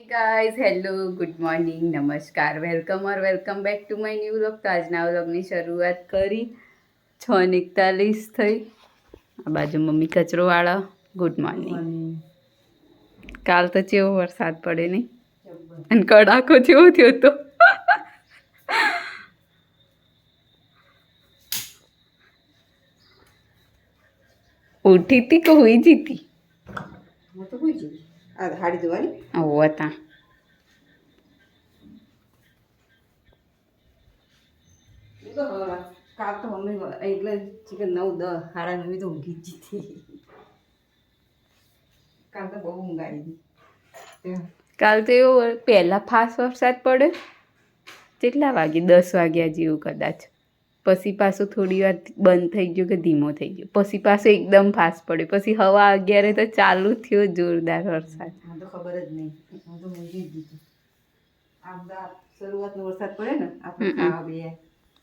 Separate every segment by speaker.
Speaker 1: Guys hello good morning નમસ્કાર welcome back to my new vlog. તો આજના વ્લોગની શરૂઆત કરી 6:41 થઈ. આ બાજુ મમ્મી કચરો વાળા. Good morning. કાલ તો કેવો વરસાદ પડે નહીં અને કડાકો જેવો થયો તો. ઉઠી હતી કે હુઈ જીતી?
Speaker 2: હું તો કોઈ જઈ આ હાડી ધોવાની
Speaker 1: હતા
Speaker 2: કાલ તો મમ્મી એટલે ચિકન 9-10 સાડા 9 તો ઊંઘી જ હતી. કાલ તો બહુ ઊંઘ આવી હતી.
Speaker 1: કાલ તો એવો પહેલાં ફાસ્ટ વરસાદ પડ્યો. કેટલા વાગે? 10 વાગ્યા જેવું કદાચ. પછી પાછું થોડી વાર બંધ થઈ ગયું કે ધીમો થઈ ગયો. પછી પાછું એકદમ ફાસ્ટ પડ્યો. પછી હવા 11 તો ચાલુ થયો જોરદાર વરસાદ.
Speaker 2: મને તો ખબર જ નહીં. હું તો ઊંઘી જ હતી. આ બધા શરૂઆતનો વરસાદ પડે ને આપણે ખાવા બે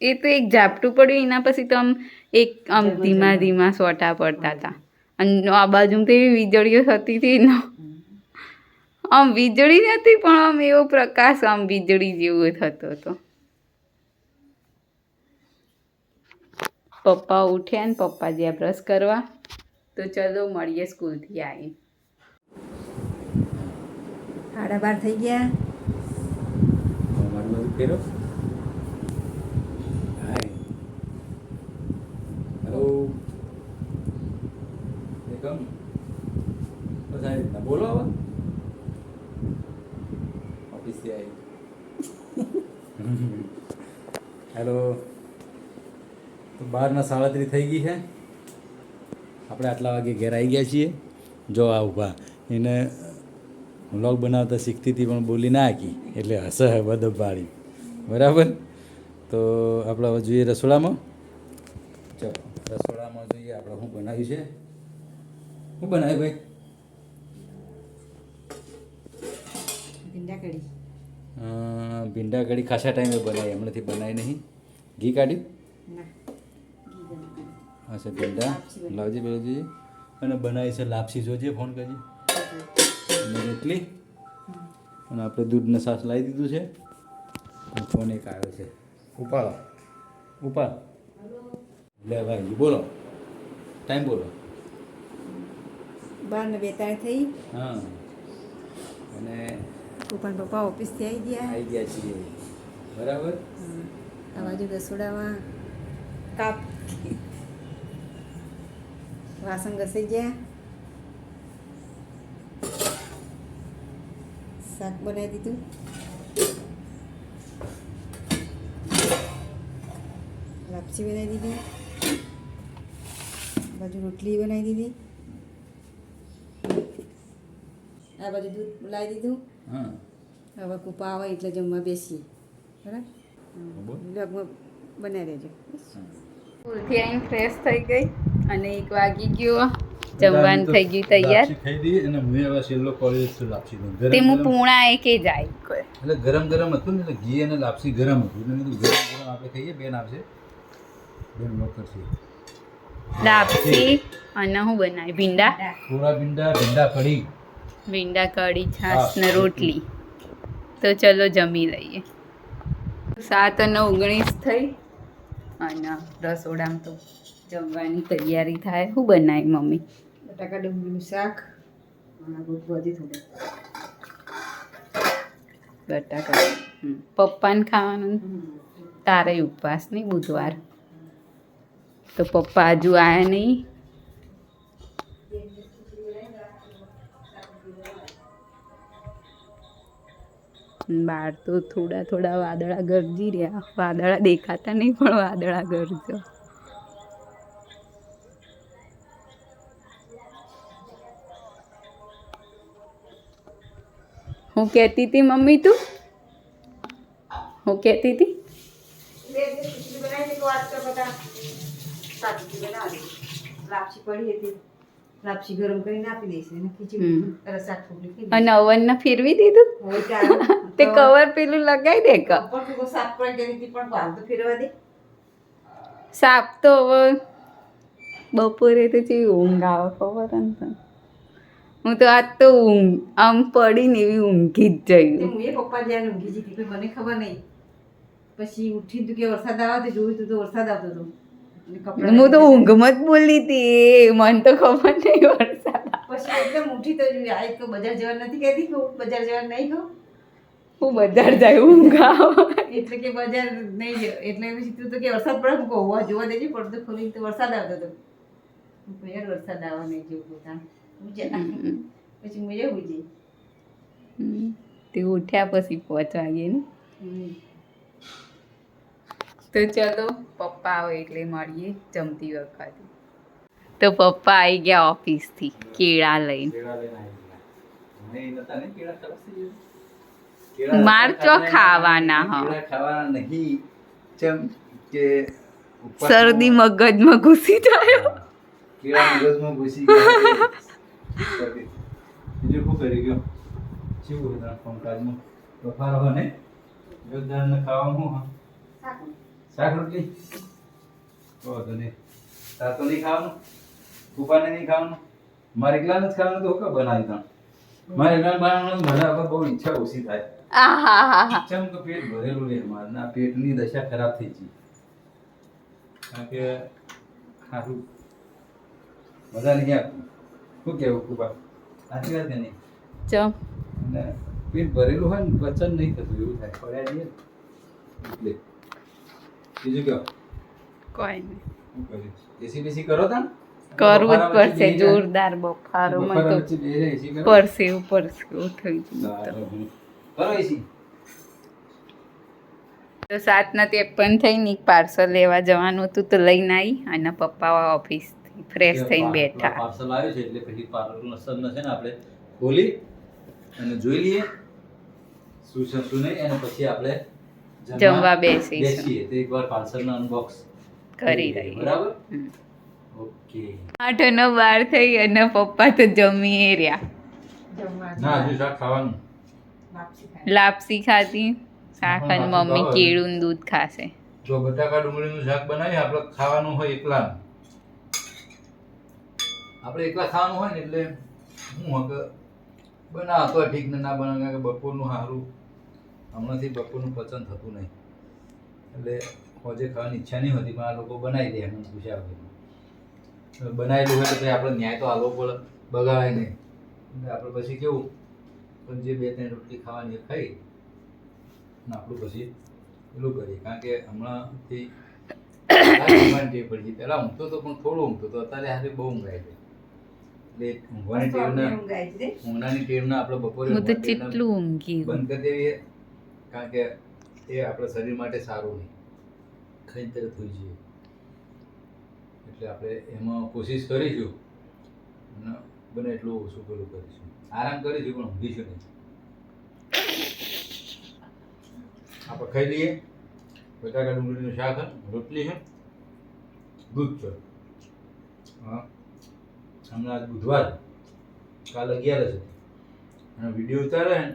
Speaker 1: એ તો એક ઝાપટું પડ્યું એના પછી તો આમ ધીમા ધીમા સોટા પડતા હતા. અને આ બાજુ તો એવી વીજળીઓ થતી હતી ને આમ વીજળી નથી પણ આમ એવો પ્રકાશ આમ વીજળી જેવો થતો હતો. પપ્પા ઉઠ્યા ને પપ્પા જ્યાં બ્રશ કરવા. તો ચલો મળીએ સ્કૂલથી આવી.
Speaker 2: 12:30 થઈ ગયા.
Speaker 3: બોલો હવે ઓફિસથી આવી. હેલો. તો 12:37 થઈ ગઈ છે. આપણે આટલા વાગે ઘેર આવી ગયા છીએ. જો આ ઊભા એને વ્લોગ બનાવતા શીખતી હતી પણ બોલી ના હાકી એટલે હશે બધો પાડી. બરાબર. તો આપણે હવે જોઈએ રસોડામાં. ચલો રસોડામાં જોઈએ આપણે શું બનાવ્યું છે. શું બનાવ્યું ભાઈ?
Speaker 2: ભીંડા કઢી.
Speaker 3: ભીંડા કઢી ખાસા ટાઈમે બનાવી, હમણાંથી બનાવી નહીં. ઘી કાઢ્યું?
Speaker 2: ના
Speaker 3: અચ્છા ભીંડા લાવજે પેલું જોઈએ. અને બનાવી છે લાપસી. જોજે ફોન કરજે. અને રોટલી અને આપણે દૂધને છાશ લાવી દીધું છે. ફોન એક આવ્યો છે. ઉપાડો ઉપાડ. લે ભાઈ બોલો ટાઈમ બોલો.
Speaker 2: 12:42 થઈ.
Speaker 3: હા. અને
Speaker 2: પપ્પા ઓફિસથી આવી ગયા
Speaker 3: છીએ. બરાબર.
Speaker 2: આ બાજુ રસોડામાં કાપ વાસણ ઘસાઈ ગયા. શાક બનાવી દીધું. લાપસી બનાવી દીધી. આ બાજુ રોટલી બનાવી દીધી. આ બાજુ દૂધ લાવી દીધું.
Speaker 3: હા.
Speaker 2: હવે કૂપા આવે એટલે જમવા બેસીએ. બરાબર. લગભગ બનાવી દેજો.
Speaker 1: સ્કૂલથી આવીને ફ્રેશ થઈ ગઈ અને 1 વાગી ગયો. જમવાનું થઈ ગયું તૈયાર.
Speaker 3: ખાઈ દઈએ અને મેં હવે છેલ્લો કોલેજ તો લાપસી
Speaker 1: તે હું પૂણા એ કે જાય
Speaker 3: એટલે ગરમ હતું ને એટલે ઘી અને લાપસી ગરમ હતું એટલે ગરમ આપણે ખાઈએ. બેન આવશે, બેન લોક કરશે
Speaker 1: લાપસી અને હું બનાવી ભીંડા
Speaker 3: ભીંડા કઢી,
Speaker 1: ભીંડા કઢી, છાશ ને રોટલી. તો ચલો જમી લઈએ. 7:19 થઈ અને રસોડામાં તો જમવાની તૈયારી થાય. શું બનાવી મમ્મી?
Speaker 2: બટાકા ડુંગળીનું શાક. રોટલી થોડી
Speaker 1: બટાકા. પપ્પાને ખાવાનું. તારે ઉપવાસ નહીં બુધવાર. તો પપ્પા હજુ આવ્યા નહીં. બહાર તો થોડા વાદળા ગરજી રહ્યા. વાદળા દેખાતા નહીં પણ વાદળા ગરજો. હું કહેતી હતી મમ્મી તું? હું કહેતી હતી
Speaker 2: લાપસી પડી હતી. લાપસી ગરમ કરીને આપી દઈશ એને ખીચડી શાક રોટલી.
Speaker 1: અને ઓવનમાં ફેરવી દીધું. તે કવર પેલું લગાવી દે ક
Speaker 2: સાફ કરી દેવી હતી પણ હાલ તો ફેરવા દે.
Speaker 1: સાફ તો હવે બપોરે તો જેવી ઊંઘ આવે ખબર ને. હું તો આજ તો આમ પડીને એવી ઊંઘી જ જઈ.
Speaker 2: હું એ પપ્પા જ્યાં ઊંઘી જતી પણ મને ખબર નહીં. પછી ઉઠી તું કે વરસાદ આવે તો જોયું તું તો વરસાદ આવતો હતો. અને કપડાં
Speaker 1: હું તો ઊંઘમાં જ બોલી હતી, મને તો ખબર નહીં વરસાદ.
Speaker 2: પછી એકદમ ઉઠી તો આ એક તો બજાર જવા નથી કહેતી કે હું બજાર જવા નહીં કહું.
Speaker 1: હું બજાર જાય ઊંઘ આવે.
Speaker 2: એટલે કે બજાર નહીં ગયો એટલે પછી તું તો કે વરસાદ પડે હું કહું હોવા જોવા દેજે પડતો ખોલી તો વરસાદ આવતો હતો. હું કહું યાર વરસાદ આવવા નહીં જેવું પોતા હું જા પછી મજા આવી જઈ.
Speaker 1: તે ઉઠ્યા પછી 5 વાગે ને. તો ચલો પપ્પા આવે એટલે મળીએ જમતી વખતે. તો પપ્પા આવી ગયા ઓફિસથી કેળા લઈને. માર ચો ખાવાના હ.
Speaker 3: ખાવાના નહીં ચમ કે
Speaker 1: શરદી મગજમાં ઘૂસી જાય.
Speaker 3: કેળા મગજમાં ઘૂસી ગયા. બીજું શું કરી ગયો શું હતા કામકાજમાં બફાર હો ને જોરદાર ખાવાનું હા શાક રોટલી તો નહીં તાર તો નહીં ખાવાનું કુપાને નહીં ખાવાનું મારે એકલા નથી ખાવાનું તો કે બનાવી તા મારે એકલા બનાવવાનું મને હવે બહુ ઈચ્છા ઓછી થાય.
Speaker 1: આહાહાહા.
Speaker 3: ચમ તો પેટ ભરેલું રહે મારના પેટની દશા ખરાબ થઈ ગઈ કારણ કે ખારું મજા નહીં આપતું શું કેવું કુપા સાચી વાત કે નહીં
Speaker 1: ચમ
Speaker 3: અને પેટ ભરેલું હોય ને પચન નહીં થતું એવું થાય પડ્યા જઈએ એટલે બીજું કહો
Speaker 1: કોઈ નહીં.
Speaker 3: શું કર્યું એસી બેસી કરો તા
Speaker 1: કરવું જ પડશે જોરદાર બફારોમાં તો
Speaker 3: એસી કરો
Speaker 1: પરસેવું પરસેવું થઈ ગયું.
Speaker 3: કરો એસી
Speaker 1: તો 7:53 થઈને પાર્સલ લેવા જવાનું હતું તો લઈને આવી અને પપ્પા ઓફિસથી ફ્રેશ થઈને બેઠા.
Speaker 3: પાર્સલ આવ્યું છે એટલે પછી પાર્સલ છે ને આપણે ખોલી અને જોઈ લઈએ શું છે શું નહીં અને પછી આપણે
Speaker 1: જમવા બેસીશું.
Speaker 3: બેસીએ તો એકવાર પાર્સલનો અનબોક્સ
Speaker 1: કરી રહી.
Speaker 3: બરાબર ઓકે
Speaker 1: 8:12 થઈ અને પપ્પા તો જમી રહ્યા.
Speaker 2: જમવા
Speaker 3: ના હજુ શાક ખાવાનું
Speaker 2: વાપસી ખાય.
Speaker 1: લાપસી ખાધી શાક અને મમ્મી કેળું દૂધ ખાશે.
Speaker 3: જો બટાકા ડુંગળીનું શાક બનાવી આપણે ખાવાનું હોય એકલા આપણે એકલા ખાવાનું હોય ને એટલે હું કે બનાવ તો ઠીક ને ના બનાવ કારણ કે બપોરનું સારું હમણાંથી બપોરનું પચન થતું નહીં એટલે હોજે ખાવાની ઈચ્છા નહીં હોતી પણ આ લોકો બનાવી દે એમને પૂછ્યા વગર બનાવેલું હોય તો પછી આપણે ન્યાય તો હાલવો પડે બગાડાય નહીં એટલે આપણે પછી કેવું પણ જે 2-3 રોટલી ખાવાની એ ખાઈ ને આપણું પછી પેલું કરીએ કારણ કે હમણાંથી ટેવ પડી ગઈ પહેલાં ઊંઘતો તો પણ થોડું ઊંઘતો તો અત્યારે હાથે બહુ ઊંઘાય છે એટલે ઊંઘવાની ટેવના ઊંઘવાની ટેવના આપણે બપોરે
Speaker 1: હું તો કેટલું ઊંઘી
Speaker 3: બંધ કરી દેવીએ કારણ કે એ આપણા શરીર માટે સારું નહીં ખાઈને તરત થઈ જઈએ એટલે આપણે એમાં કોશિશ કરીશું અને બને એટલું ઓછું પેલું કરીશું આરામ કરીશું પણ ઊંઘીશું નહીં આપણે ખાઈ લઈએ બટાકા ડુંગળીનું શાક રોટલી છે દૂધ છે હા હમણાં આજ બુધવાર કાલ 11 છે અને વિડીયો ઉતારે ને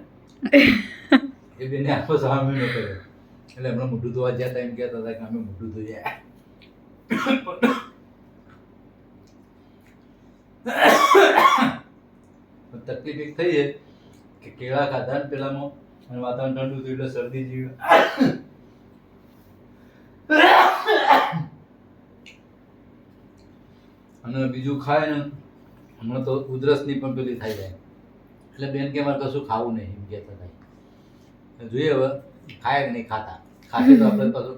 Speaker 3: એ બેને આખો સામે ન કરે એટલે હમણાં મોઢું ધોવા જ્યાં ટાઈમ કહેતા હતા કે અમે મોઢું ધોઈએ તકલીફ એક થઈ છે કે કેળા ખાધા ને પેલામાં અને વાતાવરણ ઠંડુ થયું એટલે શરદી જેવી અને બીજું ખાય ને હમણાં તો ઉધરસની પણ પેલી થઈ જાય એટલે બેન કે મારે કશું ખાવું નહીં એમ કહેતા હતા જોઈએ હવે ખાય કે નહીં ખાતા ખાતે તો આપણે પાછું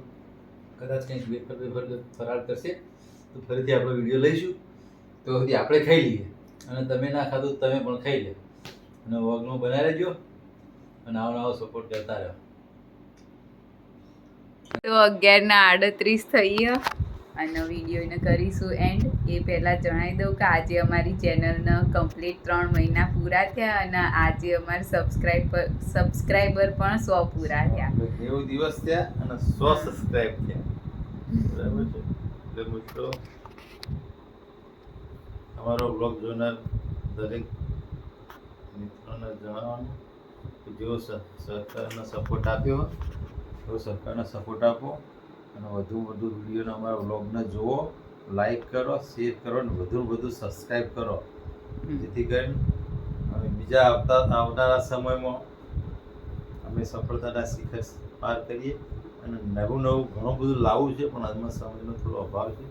Speaker 3: કદાચ કંઈક વેફર ફરાળ કરશે તો ફરીથી આપણે વિડીયો લઈશું તો સુધી આપણે ખાઈ લઈએ અને તમે ના ખાધું તમે પણ ખાઈ લે અને વગનું બનાવી લેજો અને આવો સપોર્ટ કરતા રહો.
Speaker 1: તો 11:38 થઈ અને વિડીયોને કરીશું એન્ડ એ પહેલાં જણાવી દઉં કે આજે અમારી ચેનલને કમ્પ્લીટ 3 મહિના પૂરા થયા અને આજે અમારા સબસ્ક્રાઈબર પણ 100 પૂરા થયા.
Speaker 4: 90 દિવસ થયા અને 100 સબસ્ક્રાઇબ થયા બરાબર છે એટલે મિત્રો અમારો બ્લોગ જોનાર દરેક મિત્રોને જણાવવાનું કે જેવો સરકારનો સપોર્ટ આપ્યો એવો સરકારનો સપોર્ટ આપો અને વધુ વિડીયોને અમારા બ્લોગને જુઓ લાઈક કરો શેર કરો અને વધુ સબસ્ક્રાઈબ કરો જેથી કરીને બીજા આવનારા સમયમાં અમે સફળતાના શિખર પાર કરીએ અને નવું ઘણું બધું લાવવું છે, પણ આજમાં સમયનો થોડો અભાવ છે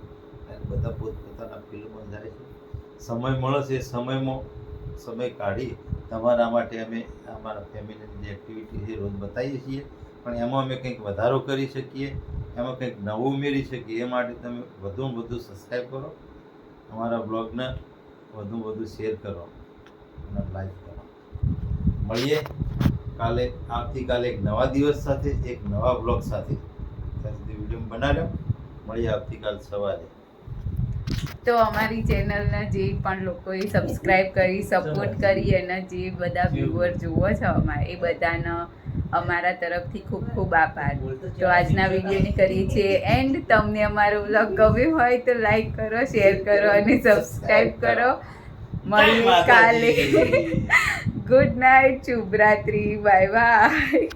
Speaker 4: અને બધા પોતપોતાના ફિલ્ડમાં જાય છે. સમય મળે છે એ સમય કાઢી તમારા માટે અમે અમારા ફેમિલીની જે એક્ટિવિટી છે રોજ બતાવીએ છીએ, પણ એમાં અમે કંઈક વધારો કરી શકીએ, એમાં કંઈક નવું ઉમેરી શકીએ. એ માટે તમે વધુમાં વધુ સબસ્ક્રાઈબ કરો, અમારા બ્લોગને વધુ શેર કરો અને લાઈક કરો. મળીએ આવતીકાલે એક નવા દિવસ સાથે, એક નવા બ્લોગ સાથે. ત્યાં સુધી વિડીયો બનાવ્યો. મળીએ આવતીકાલ સવારે.
Speaker 1: તો અમારી ચેનલને જે પણ લોકોએ સબસ્ક્રાઇબ કરી, સપોર્ટ કરી અને જે બધા વ્યુઅર જુઓ છો એ બધાનો અમારા તરફથી ખૂબ ખૂબ આભાર. તો આજના વિડીયોની કરીએ છીએ એન્ડ. તમને અમારો વ્લોગ ગમ્યો હોય તો લાઈક કરો, શેર કરો અને સબસ્ક્રાઇબ કરો. મળીએ કાલે. ગુડ નાઇટ, શુભરાત્રી, બાય બાય.